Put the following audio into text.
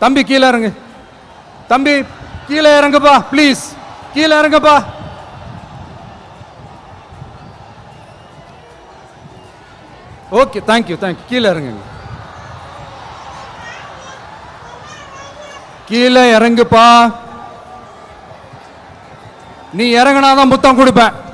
தம்பி கீழே இறங்கு. தம்பி கீழே இறங்குப்பா ப்ளீஸ். கீழே இறங்குப்பா. Okay thank you thank you. கீழே இறங்குங்க. கீழே இறங்குப்பா. நீ இறங்கினாதான் முத்தம் கொடுப்பேன்.